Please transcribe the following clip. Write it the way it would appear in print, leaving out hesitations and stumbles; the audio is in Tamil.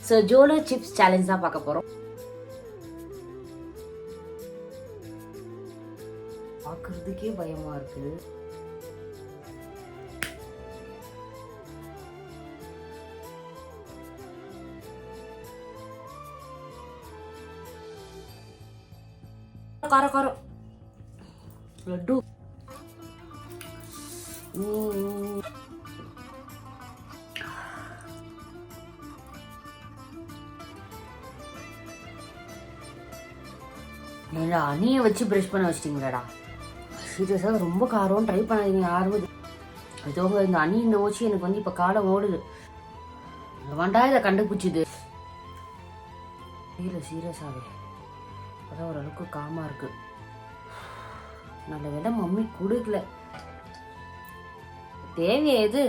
ஸோ ஜோலோ சிப்ஸ் சேலஞ்ச் தான் பார்க்க போகிறோம். பார்க்கறதுக்கே பயமா இருக்கு. காரம் காரம் லட்டு. அணியை வச்சு ப்ரஷ் பண்ண வச்சிட்டீங்களாடா. சீரியஸாக ரொம்ப காரம். ட்ரை பண்ணாதீங்க யாருமே. இதோங்க இந்த அணி இந்த ஓச்சி எனக்கு வந்து இப்போ காலம் ஓடுது. வேண்டா இதை கண்டுபிடிச்சிது இல்லை சீரியஸாகவே. அதான் ஓரளவுக்கு காமாக இருக்கு. நல்ல வேலை மம்மி கொடுக்கல. தேவையா இது?